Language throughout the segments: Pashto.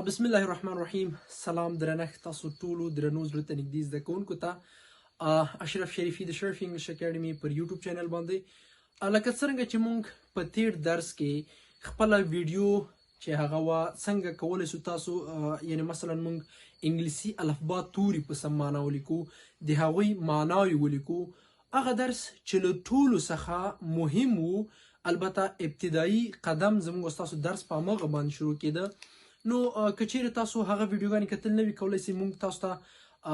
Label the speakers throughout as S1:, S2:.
S1: بسم الله الرحمن الرحیم. سلام درنښت تاسو ټولو درنو زړه ته نږدې زده کوونکو ته اشرف شریفي د شرف انګلیش اکیډمي پر یوټیوب چینل باندې لکه څرنګه چې مونږ په تیر درس کې خپله ویډیو چې هغه وه څنګه کولی سو تاسو یعنی مثلا مونږ انګلیسي الفبا توري په سم معنا ولیکو، د هغوی معناوې ولیکو. هغه درس چې له ټولو څخه مهم و، البته ابتدایي قدم زموږ ستاسو درس په همغه باندې شروع کېده. نو که چیرې تاسو هغه ویډیوګانې کتل نه وي، کولی سئ موږ تاسو ته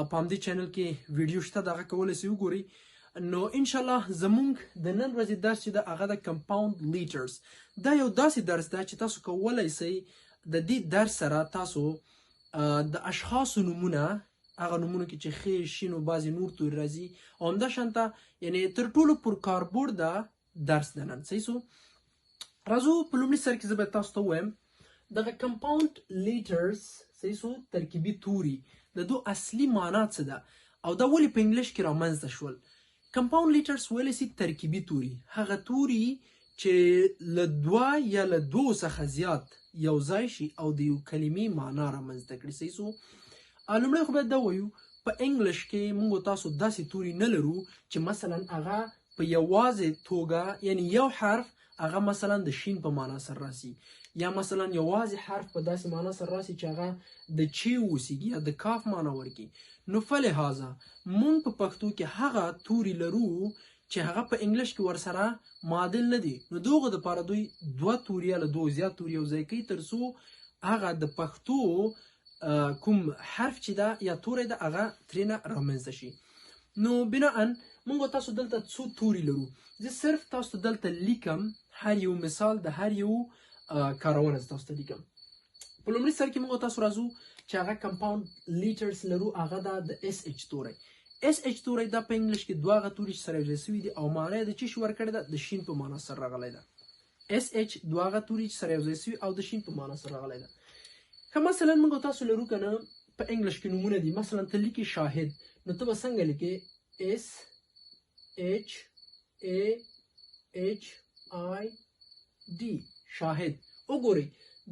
S1: په همدې چینل کې ویډیو شته، د هغه کولی سئ وګورئ. نو انشاءالله زموږ د نن ورځې درس چې ده هغه د کمپاوند لیټرز. دا یو داسې درس ده چې تاسو کولی سئ د دې درس سره تاسو د اشخاصو نومونه، هغه نومونو کې چې ښې شین او بعضې نور توري راځي، او همداشانته یعنی تر ټولو پر کاربورد ده درس د نن. صحیح سو؟ راځو په لومړي سر کې زه به تاسو ته ووایم دغه کمپاوند لیټرز، صحیح سو، ترکیبي توري، د دو اصلي معنا څه ده او دا ولې په انګلیش کې رامنځته شول. کمپاوند لیټرز ویلی سي ترکیبي توري، هغه توري چې له دوه یا له دوو څخه زیات یو ځای شي او د یو کلمې معنا رامنځته کړي. صحیح سو؟ لومړی خو باید دا ووایو په انګلیش کې موږ تاسو داسې توري نه لرو چې مثلا هغه په یوازې توګه یعنی یو حرف هغه مثلا د شین په معنا سره راسي، یا مثلا یوازې حرف په داسې معنا سره راسي چې هغه د چی اوسیږي یا د کاف معنا ورکي. نو فلهذا مونږ په پښتو کې هغه توري لرو چې هغه په انګلیش کې ورسره معادل نه دي. نو دغه دپاره دوی دوه توري یا له دوه زیات توري یو ځای کوي تر څو هغه د پښتو کوم حرف چې ده یا توری ده هغه ترېنه رامنځته شي. نو بناءً مونږ تاسو دلته څو توري لرو. زه صرف تاسو ته دلته لیکم هر یو مثال د هر یو کارونه زه تاسو ته لیکم. په لومړي سر کې موږ تاسو راځو چې هغه کمپاوند لیټرز لرو، هغه ده د اس اچ توری. اس اچ توری دا په انګلیش کې دوه هغه توري چې سره یوځای سوي دي او معنا یې د څه شي ورکړې ده، د شین په معنا سره راغلی ده. اس اچ دوه هغه توري چې سره یوځای سوي او د شین په معنا سره راغلی ده. که مثلا موږ تاسو لرو که نه په انګلیش کې نومونه دي، مثلا ته لیکې شاهد، نو ته به څنګه لیکې؟ اس اچ ا اچ آی ډي، شاهد. وګورئ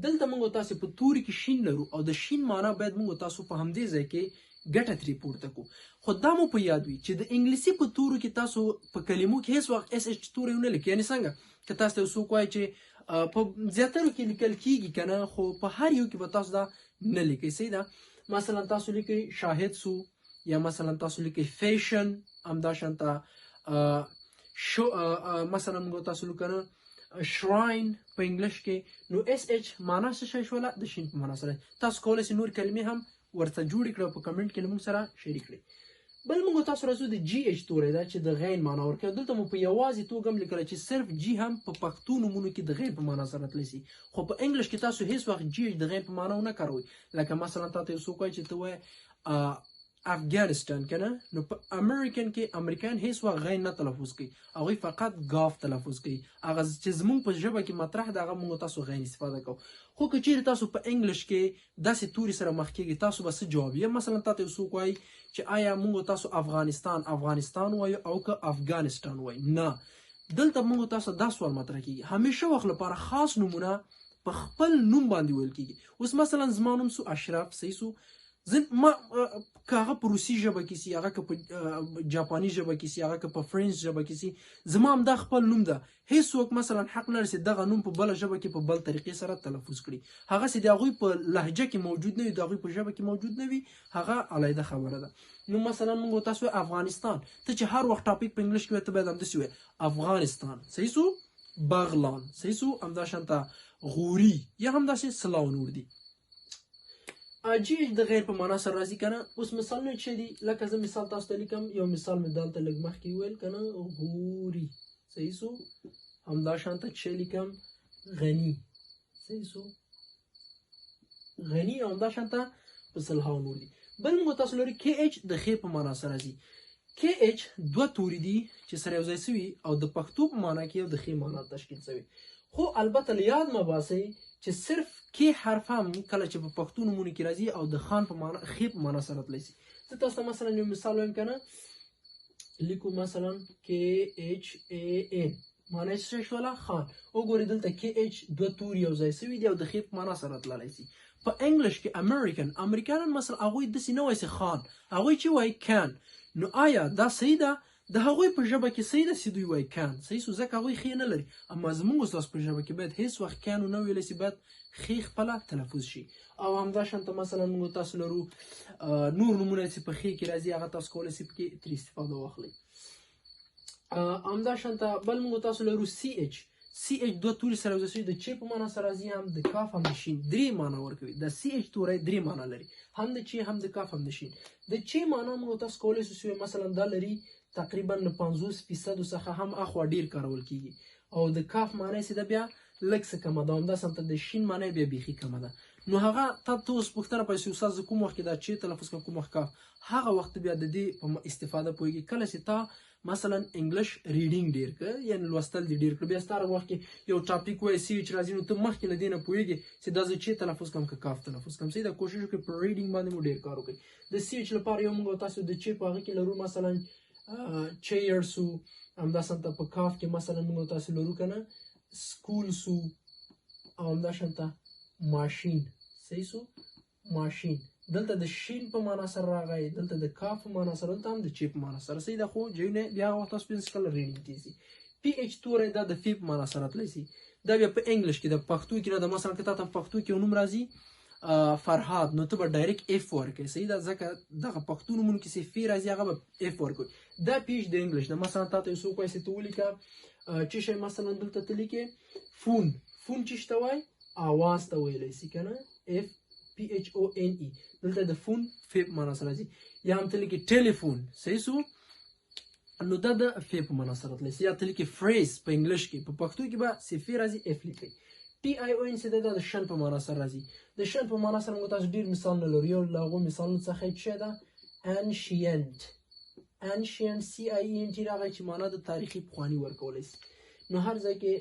S1: دلته موږ تاسو په توري کې شین لرو او د شین معنا باید موږ تاسو په همدې ځای کې ګټه ترې پورته کړو. خو دا مو په یاد وي چې د انګلیسي په تورو کې تاسو په کلمو کې هیڅ وخت اس اچ توری ونه لیکئ. یعنې څنګه که تاسو ته یو څوک وایي چې په زیاترو کې لیکل کېږي که نه، خو په هر یو کې به تاسو دا نه لیکئ. صحیح ده؟ مثلا تاسو لیکئ شاهد سو، یا مثلا تاسو لیکئ فیشن، همداشانته مثلا موږ تاسو لیکو شراین په انګلیش کې. نو اس اچ معنا څه شی شوله؟ د شین په معنا سره. تاسو کولی شئ نور کلمې هم ورته جوړې کړئ او په کمنټ کې له موږ سره شریک کړئ. بل موږ تاسو راځو د جي اچ توری ده چې د غین معنا ورکوي. دلته مو په یوازې توګه هم لیکلی چې صرف جي هم په پښتو نومونو کې د غین په معنا سره تللی سي، خو په انګلیش کې تاسو هیڅ وخت جي اچ د غین په معنا ونه کاروئ. لکه مثلا تا ته یو څوک وایي چې ته وایې افغانستان که نه، نو په امریکن کې امریکایان هیڅ وخت غین نه تلفظ کوي، هغوی فقط ګاف تلفظ کوي. هغه چې زموږ په ژبه کې مطرح ده هغه موږ تاسو غین استفاده کوو. خو که چیرې تاسو په انګلیش کې داسې توري سره مخ کېږئ، تاسو به څه جواب یې؟ مثلا تا ته یو څوک وایي چې آیا موږ تاسو افغانستان وایو او که افغانستان وایو؟ نه، دلته موږ تاسو دا سوال مطرح کېږي. همیشه وخت لپاره خاص نومونه په خپل نوم باندې ویل کېږي. اوس مثلا زما نوم سو اشرف، صحیح سو، ما که هغه په روسي ژبه کې سي، هغه که په جاپاني ژبه کې سي، هغه که په فرنچ ژبه کې سي، زما همدا خپل نوم ده. هیڅوک مثلا حق نه لري چې دغه نوم په بله ژبه کې په بل طریقې سره تلفظ کړي. هغسې د هغوی په لهجه کې موجود نه وي، د هغوی په ژبه کې موجود نه وي، هغه علیحده خبره ده. نو مثلا موږ تاسو افغانستان، ته چې هر وخت ټاپک په انګلیش کې وایې ته باید همداسې وایې افغانستان. صحیح سو؟ بغلان، صحیح سو، همداشانته غوري یا همداسې سلاو نور دي. جي اچ د غیر په معنا سره راځي که نه. اوس مثالونه چې دي، لکه زه مثال تاسو ته لیکم، یو مثال مې دلته لږ مخکې وویل که نه، غوري. صحیح سو؟ همداشانته چې لیکم غني. صحیح سو؟ غني او همداشانته په سلهاو نور دي. بل موږ تاسو لري کې اچ د خې په معنا سره راځي. کې اچ دوه توري دي چې سره یوځای سوي او د پښتو په معنا کې یو د خې معنا تشکیل سوي. خو البته له یاد مه باسئ چې صرف کې حرف هم کله چې په پښتو نومونو کې راځي او د خان په معنا خې په معنا سره تللی سي. زه تاسو ته مثلا یو مثال وایم که نه، لیکو مثلا کې اچ ا ان، معنا یې څه شوله؟ خان. وګورئ دلته کې اچ دوه توري یو ځای سوي دي او د خې په معنا سره تللی سي. په انګلیش کې امریکایان مثلا هغوی داسې نه وایي خان، هغوی چې وایي کان. نو آیا دا صحیح ده؟ د هغوی په ژبه کې صحیح ده چې دوی وایي کان، صحیح سو ځکه هغوی خې نه لري. اما زموږ ستاسو په ژبه کې باید هیڅ وخت کان ونه ویلی سي، باید خې خپله تلفظ شي. او همداشانته مثلا موږ تاسو لرو نور نومونه چې په خې کې راځي، هغه تاسو کولی سئ پکې ترې استفاده واخلئ. همداشانته بل موږ تاسو لرو سی اچ دوه توري سره یوځای شوي، د چ په معنا سره راځي، هم د کاف هم د شین، درې معنا ورکوي. د سی اچ توری درې معنا لري، هم د چ هم د کاف هم د شین. د چ معنا موږ تاسو کولی سو چې مثلا دا لري تقریبا 50% څخه هم اخوا ډیر کارول کیږي، او د کاف معنی چې ده بیا لږ څه کمه ده، همداسې د شین معنی بیا بیخي کمه ده. نو هغه ته اوس پوښتنه پیدا شي استاد زه کوم وخت کې دا چ تلفظ کوم، کوم وخت کاف، هغه وخت بیا د دې په استفاده پوهېږي. کله چې تا مثلا انګلیش ریډینګ ډیر کړ، یعنې لوستل دې ډیر کړ، بیا ستا هغه وخت کې یو ټاپک وایي سی اچ راځي، نو ته مخکې له دې نه پوهېږي چې دا زه چ تلفظ کوم که کاف تلفظ کوم. صحیح ده، کوشش وکړئ په ریډینګ باندې مو ډیر کار وکړئ. د سی اچ لپاره یو موږ تاسو د چ په هغه کې لرو مثلا چیرسو، همداسې په کاف کې مثلا موږ تاسو لرو که نه سکولسو، او همداشانته ماشین. صحیح سو، ماشین. دلته د شین په معنا سره راغی، دلته د کاف په معنا سره، دلته هم د چ په معنا سره. صحیح ده، خو جوینه بیا هغه وخت تاسو پنځه کله ریډینګ کیږي. پی اچ توری دا د فی په معنا سره تللی سي، دا بیا په انګلیش کې د پښتو کې نه ده. مثلا که تا ته پښتو کې یو نوم راځي فرهاد، نو ته به ډایرکټ اف ورکوې. صحیح ده، ځکه دغه پښتو نومونو کې چې فی راځي هغه به اف ورکوې. دا پی اچ د انګلیش ده. مثلا تا ته یو څوک وایي چې ته ولیکه چې شی، مثلا دلته ته لیکې فون. فون چې ته وایي اواز ته ویلی سي که نه، اف پی اچ او ان ای، دلته د فون فی په معنا سره راځي. یا هم ته لیکې ټلیفون. صحیح سو، نو دا د فی په معنا سره تللی سي. یا ته لیکې فریز په انګلیش کې، په پښتو کې به چې فی راځي اف لیکئ. ټي آی او ان چې دا د شن په معنا سره راځي. د شن په معنا سره موږ تاسو ډېر مثالونه لرو. یو له هغو مثالونو څخه یې څه ده؟ انشینټ. سی آی ای ان ټي راغی چې معنا د تاریخي پخواني ورکولی سي. نو هر ځای کې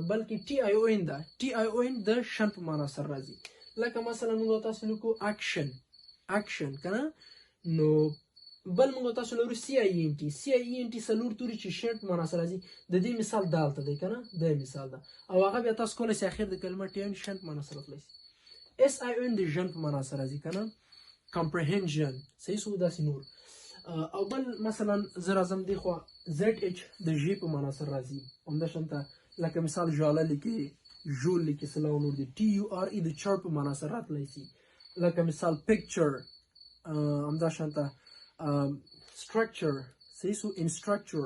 S1: بلکې ټي آی او ان ده. ټي آی او ان د شن په معنا سره راځي. لکه مثلا موږ تاسو لیکو اکشن که نه، نو بل موږ تاسو لرو سی آی ای ان ټي. سی آی ای ان ټي څلور توري چې شرط په معنا سره راځي. د دې مثال دالته دی که نه، دا مثال ده، او هغه بیا تاسو کولی سئ اخر د کلمه ټي ان شن په معنا سره تللی سي. اس آی او ان د ژن په معنا سره راځي که نه، کمپریهنژن. صحیح سو، داسې نور. او بل مثلا زه راځم دې خوا زیډ اچ د ژ په معنا سره راځي. همداشانته لکه مثال ژاله لیکې، ژول لیکې، سلا او نور دي. ټي یو آر ای د چر په معنا سره راتلی سي. لکه مثال پکچر، همداشانته سټرکچر. صحیح سو، انسټرکچر.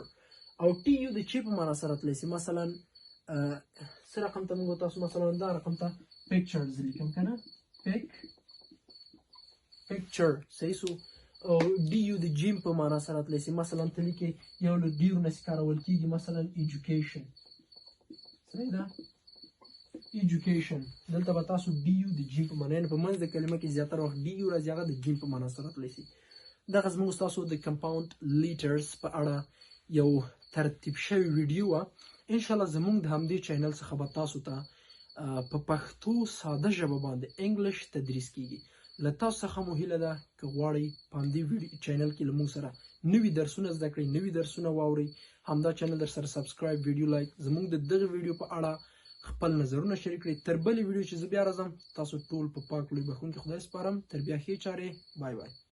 S1: او ټي یو د چ په معنا سره راتلی سي. مثلا څه رقم ته موږ تاسو مثلا دا رقم ته پکچرز لیکم که نه، پکچر. صحیح سو، او ډي یو د جیم په معنا سره راتلی سي. مثلا ته لیکې یو له ډیرو نه چې کارول کېږي، مثلا ایجوکیشن. صحیح ده، ایجوکیشن. دلته به تاسو ډي یو د جیم په معنا، یعنې په منځ د کلمه کې زیاتره وخت ډي یو راځي، هغه د جیم په معنا سره راتلی سي. دغه زموږ ستاسو د کمپاوند لیټرز په اړه یو ترتیب شوی ویډیو وه. انشاءالله زموږ د همدې چینل څخه به تاسو ته په پښتو ساده ژبه باندې انګلیش تدریس کیږي. له تاسو څخه مو هیله ده که غواړئ په همدې چینل کې له موږ سره نوي درسونه زده کړئ، نوي درسونه واورئ، همدا چینل در سره سبسکرایب، ویډیو لایک، زموږ د دغه ویډیو په اړه خپل نظرونه شریک کړئ. تر بلې ویډیو چې زه بیا راځم، تاسو ټول په پاک لوی بخښونکي خدای سپارم. تر بیا ښې چارې. بای بای.